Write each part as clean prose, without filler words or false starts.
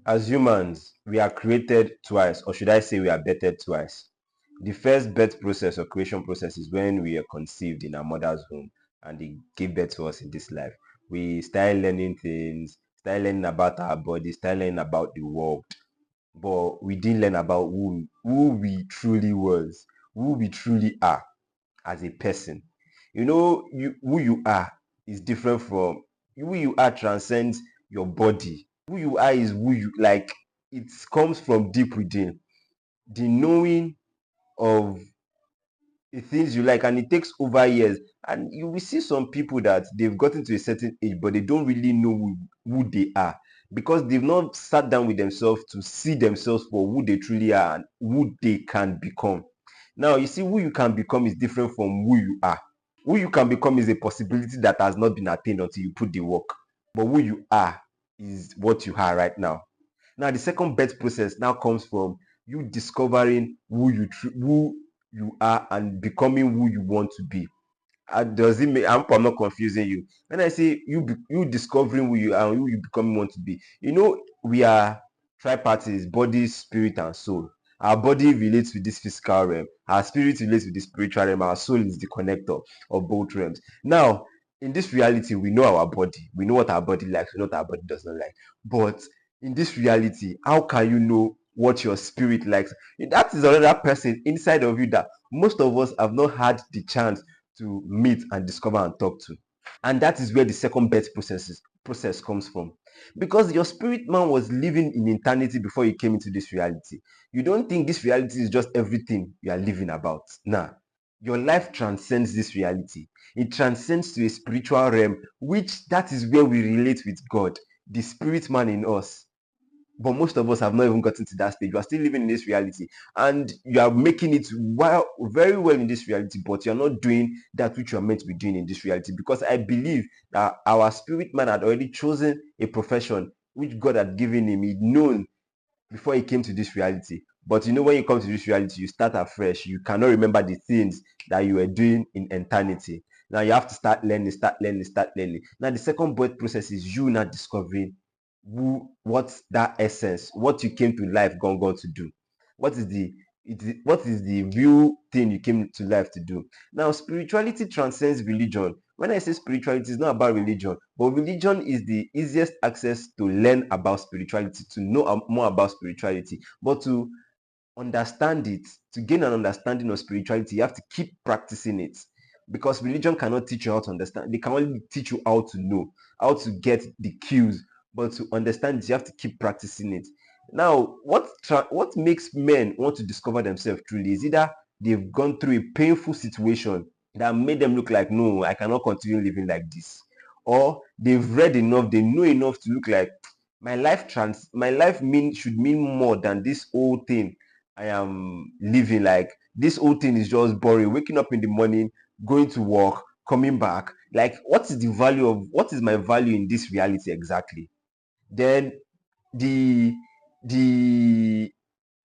As humans, we are created twice, or should I say we are birthed twice. The first birth process or creation process is when we are conceived in our mother's womb and they give birth to us in this life. We start learning things, start learning about our body, start learning about the world. But we didn't learn about who we truly was, who we truly are as a person. Who you are is different from who you are transcends your body. Who you are is who you like. It comes from deep within. The knowing of the things you like, and it takes over years. And you will see some people that they've gotten to a certain age, but they don't really know who they are because they've not sat down with themselves to see themselves for who they truly are and who they can become. Now, you see, who you can become is different from who you are. Who you can become is a possibility that has not been attained until you put the work. But who you are is what you are right now. Now, the second birth process now comes from you discovering who you are and becoming who you want to be. Does it make? I'm not confusing you. When I say you discovering who you are and who you becoming want to be, we are tripartites: body, spirit, and soul. Our body relates with this physical realm. Our spirit relates with the spiritual realm. Our soul is the connector of both realms. Now, in this reality, we know our body. We know what our body likes. We know what our body does not like. But in this reality, how can you know what your spirit likes? That is another person inside of you that most of us have not had the chance to meet and discover and talk to. And that is where the second birth process comes from. Because your spirit man was living in eternity before you came into this reality. You don't think this reality is just everything you are living about. Nah. Your life transcends this reality. It transcends to a spiritual realm, which that is where we relate with God, the spirit man in us. But most of us have not even gotten to that stage. You are still living in this reality and you are making it very well in this reality, but you're not doing that which you're meant to be doing in this reality. Because I believe that our spirit man had already chosen a profession which God had given him. He'd known before he came to this reality. But when you come to this reality, you start afresh. You cannot remember the things that you were doing in eternity. Now you have to start learning, start learning, start learning. Now the second birth process is you not discovering what's that essence, what you came to life gone to do. What is the real thing you came to life to do? Now, spirituality transcends religion. When I say spirituality, it's not about religion, but religion is the easiest access to learn about spirituality, to know more about spirituality. But to understand it, to gain an understanding of spirituality, you have to keep practicing it. Because religion cannot teach you how to understand. They can only teach you how to know, how to get the cues. But to understand it, you have to keep practicing it. Now, what makes men want to discover themselves truly is either they've gone through a painful situation that made them look like, no, I cannot continue living like this, or they've read enough, they know enough to look like my life should mean more than this whole thing I am living. Like, this whole thing is just boring. Waking up in the morning, going to work, coming back. Like, what is my value in this reality exactly? Then the the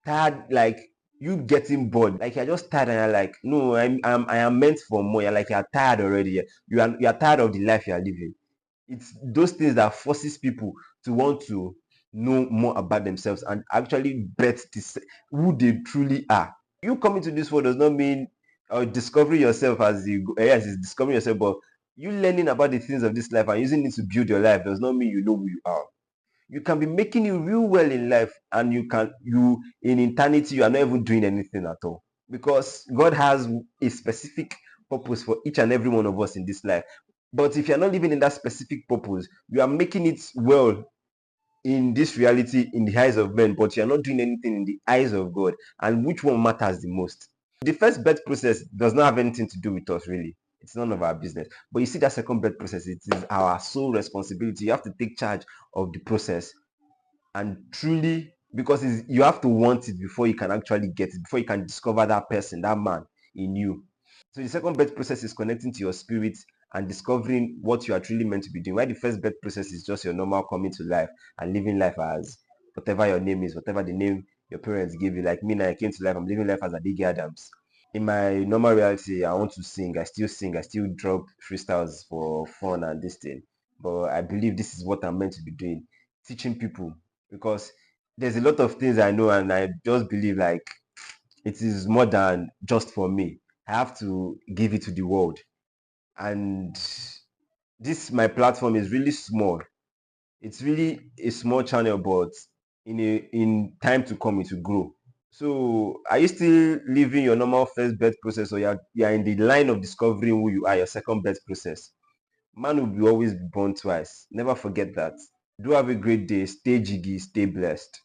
tired, like, you getting bored, like you're just tired and you're like, no, I am meant for more. You're tired already. You are tired of the life you are living. It's those things that forces people to want to know more about themselves and actually bet this who they truly are. You coming to this world does not mean discovering yourself as you go. Yes, it's discovering yourself, but you learning about the things of this life and using it to build your life does not mean you know who you are. You can be making it real well in life, and you in eternity you are not even doing anything at all, because God has a specific purpose for each and every one of us in this life. But if you're not living in that specific purpose, you are making it well in this reality in the eyes of men, but you're not doing anything in the eyes of God. And which one matters the most? The first birth process does not have anything to do with us, really. It's none of our business. But you see, that second birth process, it is our sole responsibility. You have to take charge of the process and truly, because you have to want it before you can actually get it, before you can discover that person, that man in you. So the second birth process is connecting to your spirit and discovering what you are truly meant to be doing. While the first birth process is just your normal coming to life and living life as whatever your name is, whatever the name your parents gave you. Like me now, I came to life, I'm living life as Adigi Adams. In my normal reality, I want to sing, I still drop freestyles for fun and this thing. But I believe this is what I'm meant to be doing, teaching people. Because there's a lot of things I know, and I just believe like it is more than just for me. I have to give it to the world. And this my platform is really small. It's really a small channel, but in time to come it will grow. So are you still living your normal first birth process, or you're in the line of discovering who you are, your second birth process? Man will be always be born twice. Never forget that. Do have a great day. Stay jiggy, stay blessed.